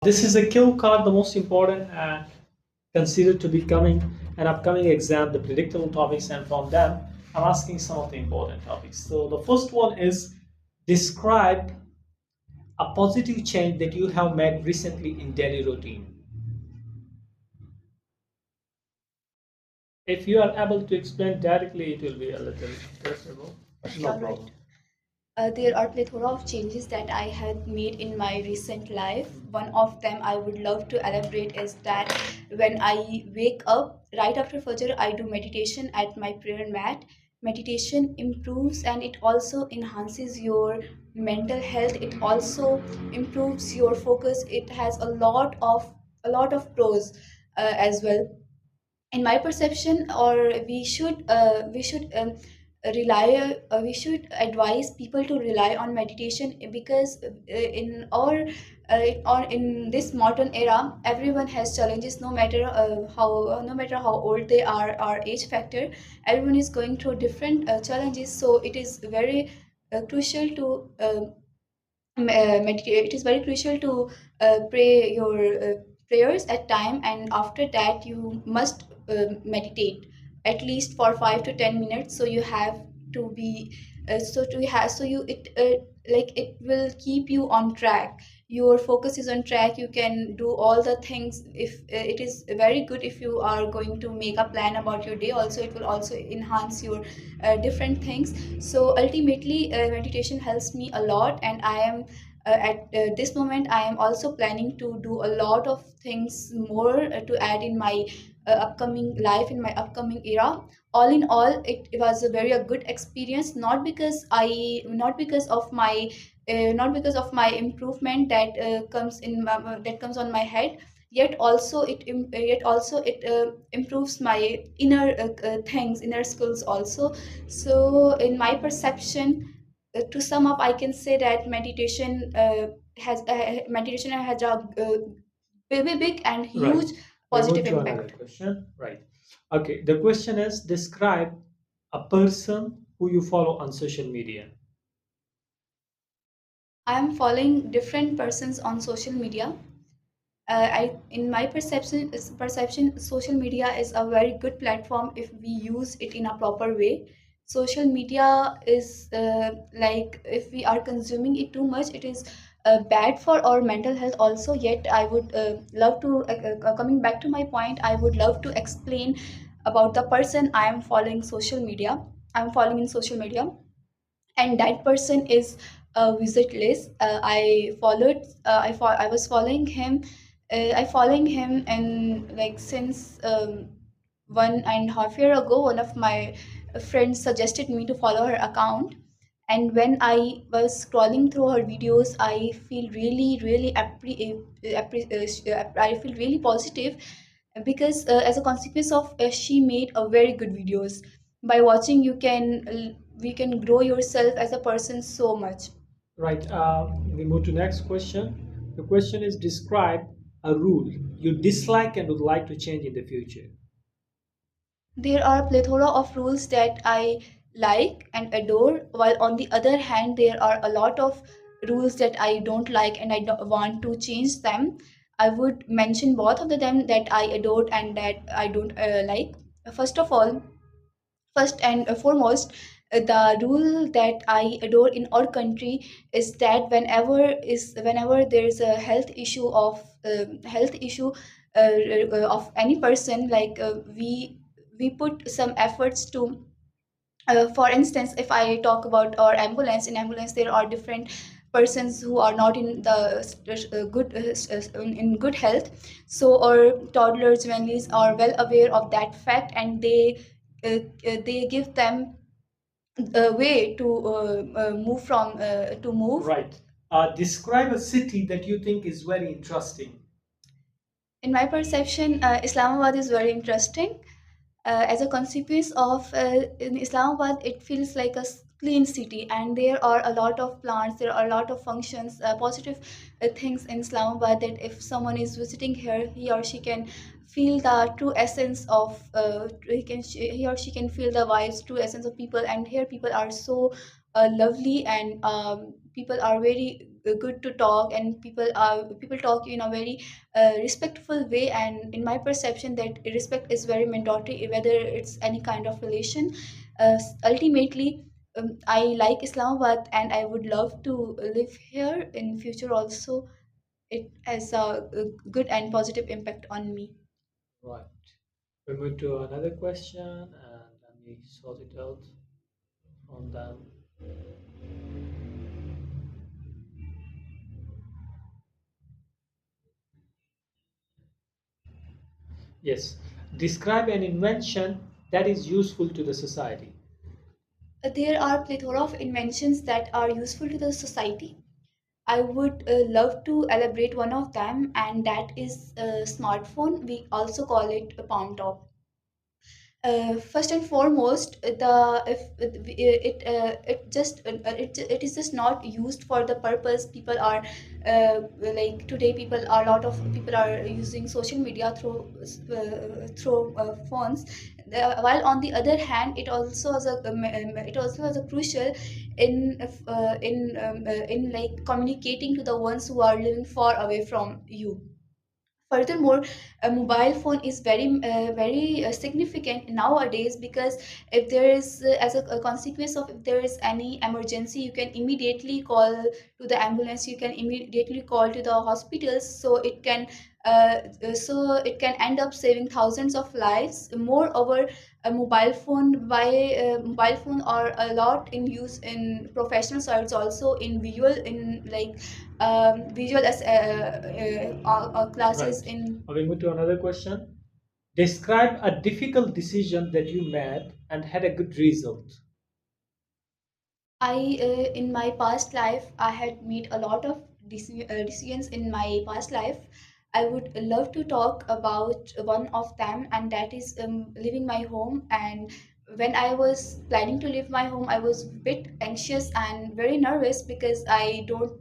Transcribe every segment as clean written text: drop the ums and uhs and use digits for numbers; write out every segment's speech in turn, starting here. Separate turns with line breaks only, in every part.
This is a kill card, the most important and considered to be coming an upcoming exam, the predictable topics, and from them, I'm asking some of the important topics. So the first one is describe a positive change that you have made recently in daily routine. If you are able to explain directly, it will be a little preferable. No
All right.
problem.
There are plethora of changes that I have made in my recent life. One of them I would love to elaborate is that when I wake up right after Fajr, I do meditation at my prayer mat. Meditation improves and it also enhances your mental health. It also improves your focus. It has a lot of pros as well in my perception. Or we should advise people to rely on meditation, because in this modern era everyone has challenges, no matter how old they are or age factor. Everyone is going through different challenges, so it is very crucial to meditate. It is very crucial to pray your prayers at time, and after that you must meditate at least for 5 to 10 minutes. So you have to be so to have so you it like it will keep you on track. Your focus is on track. You can do all the things. If it is very good if you are going to make a plan about your day also, it will also enhance your different things. So ultimately meditation helps me a lot, and I am at this moment I am also planning to do a lot of things more to add in my upcoming life, in my upcoming era. All in all, it was a very good experience, not because of my improvement that comes on my head, yet also it improves my inner skills also. So in my perception, to sum up, I can say that meditation has a very big and
Right.
huge
We'll move
positive
to another
impact.
question. Right. Okay. The question is describe a person who you follow on social media.
I am following different persons on social media. In my perception, social media is a very good platform if we use it in a proper way. Social media is like, if we are consuming it too much, it is bad for our mental health also. Yet I would love to coming back to my point, I would love to explain about the person I am following social media. I'm following in social media, and that person is visit list. I was following him. I following him, and like since 1.5 year ago, one of my friends suggested me to follow her account. And when I was scrolling through her videos, I feel I feel really positive, because as a consequence of she made a very good videos. By watching, we can grow yourself as a person so much.
Right. We move to next question. The question is describe a rule you dislike and would like to change in the future.
There are plethora of rules that I like and adore, while on the other hand, there are a lot of rules that I don't like and I don't want to change them. I would mention both of them that I adored and that I don't like. First of all, first and foremost, the rule that I adore in our country is that whenever there is a health issue of any person, like we put some efforts to, for instance, if I talk about our ambulance, in ambulance there are different persons who are not in the in good health. So our toddlers, families are well aware of that fact, and they give them a way to move.
Right. Describe a city that you think is very interesting.
In my perception, Islamabad is very interesting. As a consequence of in Islamabad, it feels like a clean city, and there are a lot of plants, there are a lot of functions, positive things in Islamabad, that if someone is visiting here, he or she can feel the true essence of he or she can feel the vibes, true essence of people. And here people are so lovely, and people are very good to talk, and people talk in a very respectful way. And in my perception, that respect is very mandatory whether it's any kind of relation. Ultimately, I like Islamabad, and I would love to live here in future also. It has a good and positive impact on me.
Right. We move to another question and let me sort it out from them. Yes. Describe an invention that is useful to the society.
There are plethora of inventions that are useful to the society. I would love to elaborate one of them, and that is a smartphone. We also call it a palm top. First and foremost, the if it is just not used for the purpose. People are like today, people are a lot of people are using social media through phones. While on the other hand, it also has a crucial in like communicating to the ones who are living far away from you. Furthermore, a mobile phone is very significant nowadays, because if there is as a consequence of, if there is any emergency, you can immediately call to the ambulance, you can immediately call to the hospitals, so it can end up saving thousands of lives. Moreover, a mobile phone are a lot in use in professional sites, also in visual, in like visual as classes
Right.
in.
We move to another question. Describe a difficult decision that you made and had a good result.
In my past life, I had made a lot of decisions in my past life. I would love to talk about one of them, and that is leaving my home. And when I was planning to leave my home, I was a bit anxious and very nervous, because I don't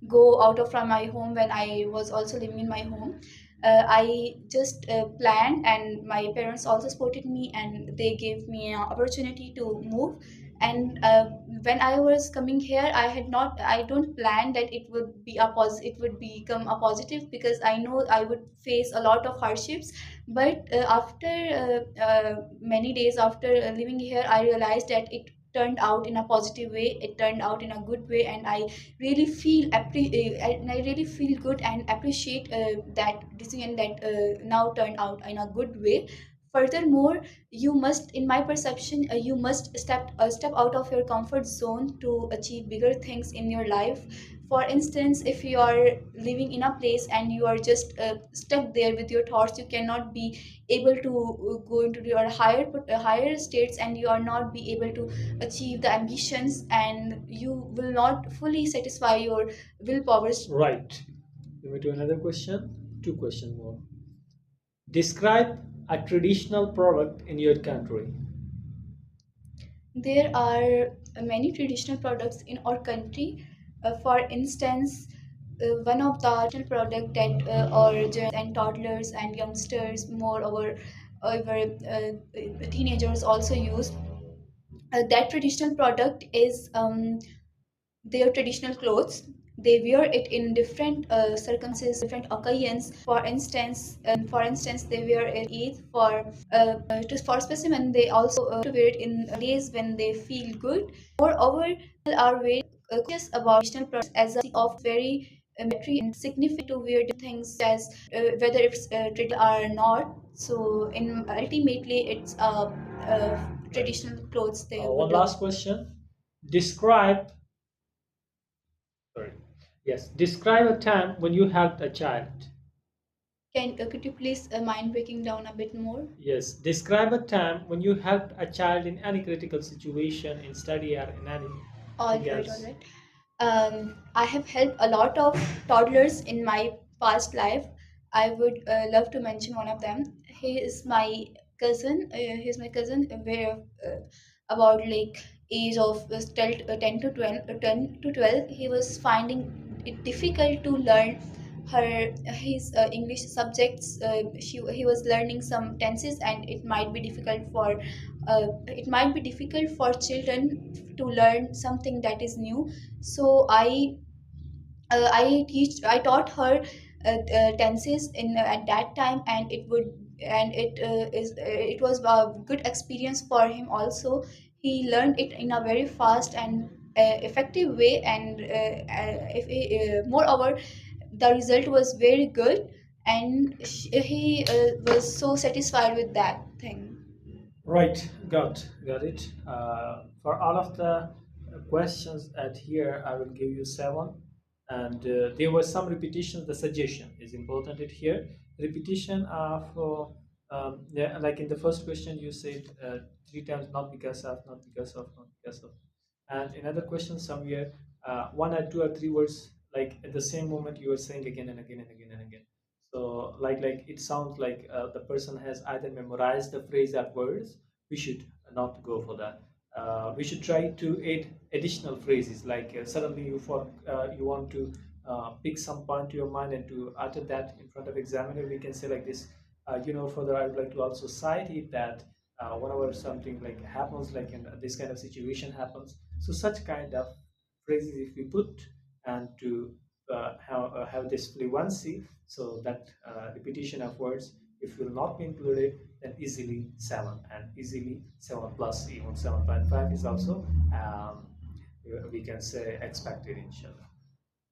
go out of from my home when I was also living in my home. I just planned, and my parents also supported me, and they gave me an opportunity to move. And when I was coming here, I don't plan that it would be it would become a positive, because I know I would face a lot of hardships. But after many days after living here, I realized that it turned out in a positive way, it turned out in a good way, and I really and I really feel good and appreciate that decision that now turned out in a good way. Furthermore, you must, in my perception, you must step out of your comfort zone to achieve bigger things in your life. For instance, if you are living in a place and you are just stuck there with your thoughts, you cannot be able to go into your higher states, and you are not be able to achieve the ambitions, and you will not fully satisfy your willpowers.
Right. We move to another question. Two questions more. Describe a traditional product in your country.
There are many traditional products in our country. For instance, one of the traditional product that our children and toddlers and youngsters, moreover, over teenagers also use. That traditional product is their traditional clothes. They wear it in different circumstances, different occasions. For instance, they wear it Eid for specimen. They also to wear it in days when they feel good. Moreover, people are very conscious about traditional products as a of very material and significant to wear different things, as whether it's traditional or not. So, in ultimately, it's traditional clothes they
One
would love.
last question. Describe, sorry, yes, describe a time when you helped a child.
Could you please mind breaking down a bit more?
Yes, describe a time when you helped a child in any critical situation in study or in anything
All right, all
else.
right. I have helped a lot of toddlers in my past life. I would love to mention one of them. He is my cousin. He's my cousin. Where about like age of 10 to 12, 10 to 12, he was finding it difficult to learn his English subjects. He was learning some tenses, and it might be difficult for children to learn something that is new. So I taught her tenses in at that time, and it was a good experience for him also. He learned it in a very fast and effective way, and moreover, the result was very good, and he was so satisfied with that thing.
Right, got it. For all of the questions at here, I will give you seven, and there were some repetitions. The suggestion is important at here. Repetition of yeah, like in the first question, you said three times, not because of, not because of, not because of, and another question somewhere, one or two or three words, like at the same moment you are saying again and again and again and again. So like it sounds like the person has either memorized the phrase or words. We should not go for that. We should try to add additional phrases, like suddenly you want to pick some point to your mind and to utter that in front of examiner. We can say like this, further I would like to also cite it that whenever something like happens, like in this kind of situation happens, so such kind of phrases if we put and to have this fluency, so that repetition of words, if will not be included, then easily 7, and easily 7 plus even 7.5 is also we can say expected, inshallah.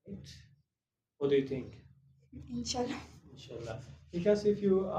Right? What do you think?
Inshallah.
Inshallah, because if you